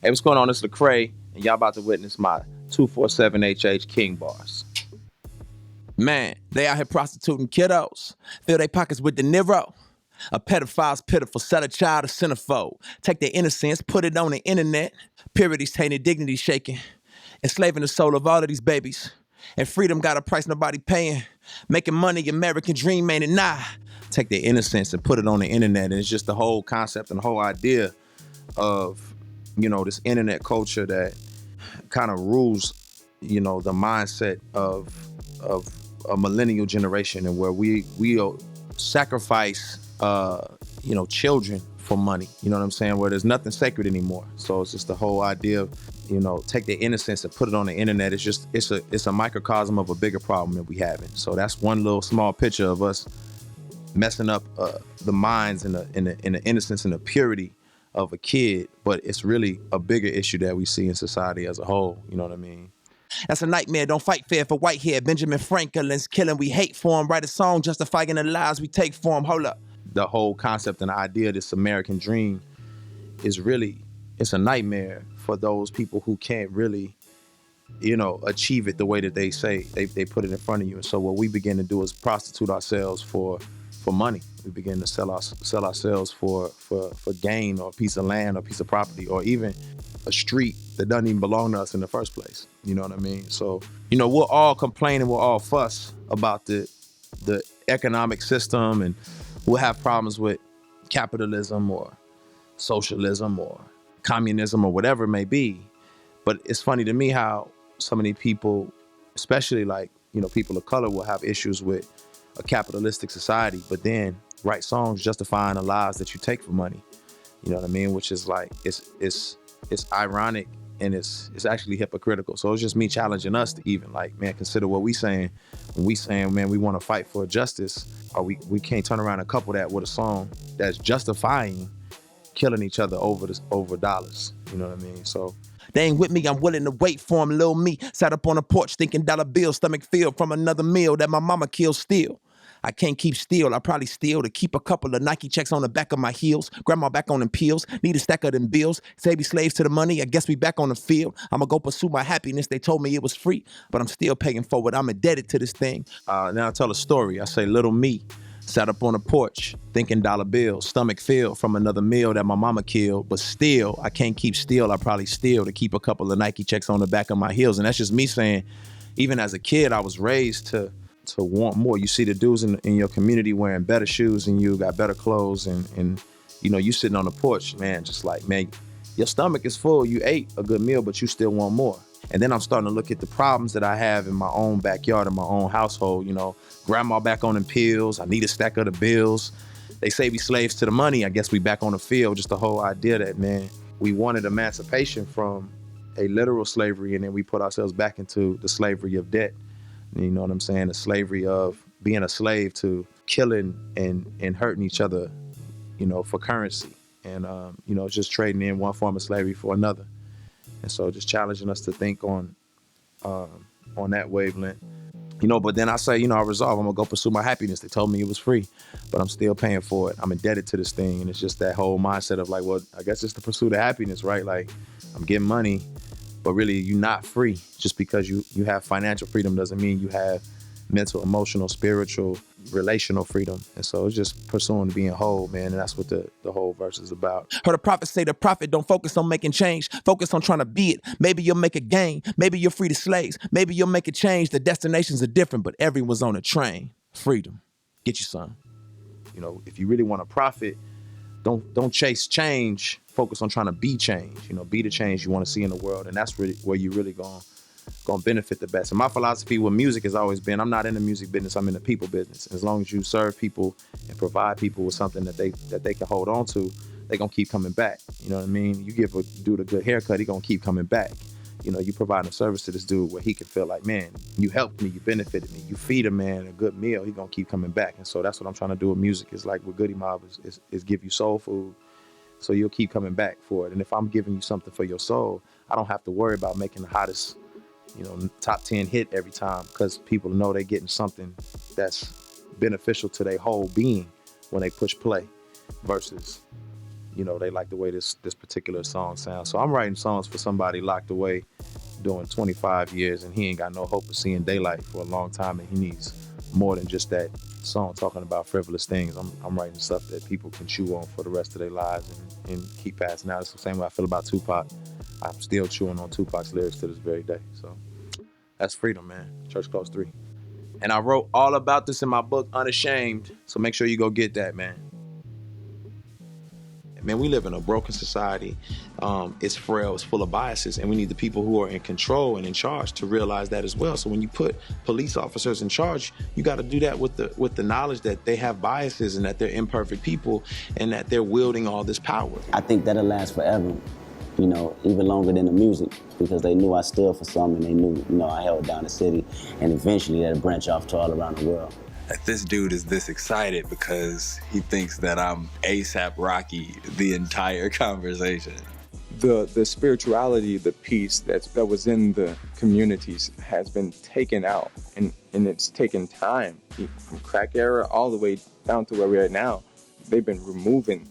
Hey, what's going on? It's Lecrae, and y'all about to witness my 247HH King bars. Man, they out here prostituting kiddos. Fill their pockets with De Niro. A pedophile's pitiful, sell a child a centerfold. Take their innocence, put it on the internet. Purity's tainted, dignity shaking. Enslaving the soul of all of these babies. And freedom got a price nobody paying. Making money, American dream, ain't it? Nah. Take their innocence and put it on the internet. And it's just the whole concept and the whole idea of, this internet culture that kind of rules, the mindset of a millennial generation, and where we sacrifice, children for money. You know what I'm saying? Where there's nothing sacred anymore. So it's just the whole idea of, take their innocence and put it on the internet. It's a microcosm of a bigger problem that we having. So that's one little small picture of us messing up the minds and the innocence and the purity of a kid, but it's really a bigger issue that we see in society as a whole. You know what I mean? That's a nightmare. Don't fight fair for white hair. Benjamin Franklin's killing. We hate for him. Write a song justifying the lies we take for him. Hold up. The whole concept and the idea of this American dream is really, it's a nightmare for those people who can't really, achieve it the way that they say they put it in front of you. And so what we begin to do is prostitute ourselves for money. We begin to sell ourselves for gain, or a piece of land, or a piece of property, or even a street that doesn't even belong to us in the first place. You know what I mean? So, we'll all complain and we'll all fuss about the economic system, and we'll have problems with capitalism or socialism or communism or whatever it may be. But it's funny to me how so many people, especially people of color, will have issues with a capitalistic society, but then write songs justifying the lives that you take for money. You know what I mean? Which is it's ironic, and it's actually hypocritical. So it's just me challenging us to even consider what we saying when we saying, man, we want to fight for justice, or we can't turn around and couple that with a song that's justifying killing each other over dollars. You know what I mean? So they ain't with me, I'm willing to wait for them. Lil' me sat up on the porch thinking dollar bills, stomach filled from another meal that my mama killed still. I can't keep still, I probably steal to keep a couple of Nike checks on the back of my heels. Grandma back on them peels, need a stack of them bills. Say we slaves to the money, I guess we back on the field. I'ma go pursue my happiness, they told me it was free, but I'm still paying for it, I'm indebted to this thing. Now I tell a story, I say little me sat up on the porch thinking dollar bills, stomach filled from another meal that my mama killed, but still, I can't keep still, I probably steal to keep a couple of Nike checks on the back of my heels. And that's just me saying, even as a kid, I was raised to want more. You see the dudes in your community wearing better shoes than you, got better clothes, and you sitting on the porch, man, just like, man, your stomach is full, you ate a good meal, but you still want more. And then I'm starting to look at the problems that I have in my own backyard, in my own household. Grandma back on them pills, I need a stack of the bills. They say we slaves to the money, I guess we back on the field. Just the whole idea that, man, we wanted emancipation from a literal slavery, and then we put ourselves back into the slavery of debt. You know what I'm saying? The slavery of being a slave to killing and hurting each other, for currency. And, just trading in one form of slavery for another. And so just challenging us to think on that wavelength. But then I say, I resolve, I'm gonna go pursue my happiness. They told me it was free, but I'm still paying for it. I'm indebted to this thing. And it's just that whole mindset of well, I guess it's the pursuit of happiness, right? I'm getting money, but really you're not free. Just because you have financial freedom doesn't mean you have mental, emotional, spiritual, relational freedom. And so it's just pursuing being whole, man. And that's what the whole verse is about. Heard a prophet say the prophet don't focus on making change. Focus on trying to be it. Maybe you'll make a gain. Maybe you'll free the slaves. Maybe you'll make a change. The destinations are different, but everyone's on a train. Freedom. Get you some. If you really want to profit, don't chase change. Focus on trying to be change. Be the change you want to see in the world. And that's really where you really gonna benefit the best. And my philosophy with music has always been, I'm not in the music business, I'm in the people business. As long as you serve people and provide people with something that they can hold on to, they gonna keep coming back. You know what I mean? You give a dude a good haircut, he gonna keep coming back. You provide a service to this dude where he can feel like, man, you helped me, you benefited me. You feed a man a good meal, he gonna keep coming back. And so that's what I'm trying to do with music. Is like with Goody Mob is give you soul food, so you'll keep coming back for it. And if I'm giving you something for your soul, I don't have to worry about making the hottest, top 10 hit every time, because people know they're getting something that's beneficial to their whole being when they push play, versus, you know, they like the way this particular song sounds. So I'm writing songs for somebody locked away doing 25 years, and he ain't got no hope of seeing daylight for a long time, and he needs more than just that song talking about frivolous things. I'm writing stuff that people can chew on for the rest of their lives and keep passing out. It's the same way I feel about Tupac. I'm still chewing on Tupac's lyrics to this very day. So that's freedom, man. Church Close 3. And I wrote all about this in my book, Unashamed. So make sure you go get that, man. Man, we live in a broken society. It's frail, it's full of biases, and we need the people who are in control and in charge to realize that as well. So when you put police officers in charge, you got to do that with the knowledge that they have biases and that they're imperfect people and that they're wielding all this power. I think that'll last forever, you know, even longer than the music, because they knew I stood for something, and they knew, you know, I held down the city, and eventually that'll branch off to all around the world. That this dude is this excited because he thinks that I'm A$AP Rocky the entire conversation. The spirituality, the peace that was in the communities has been taken out, and it's taken time. From crack era all the way down to where we're at now, they've been removing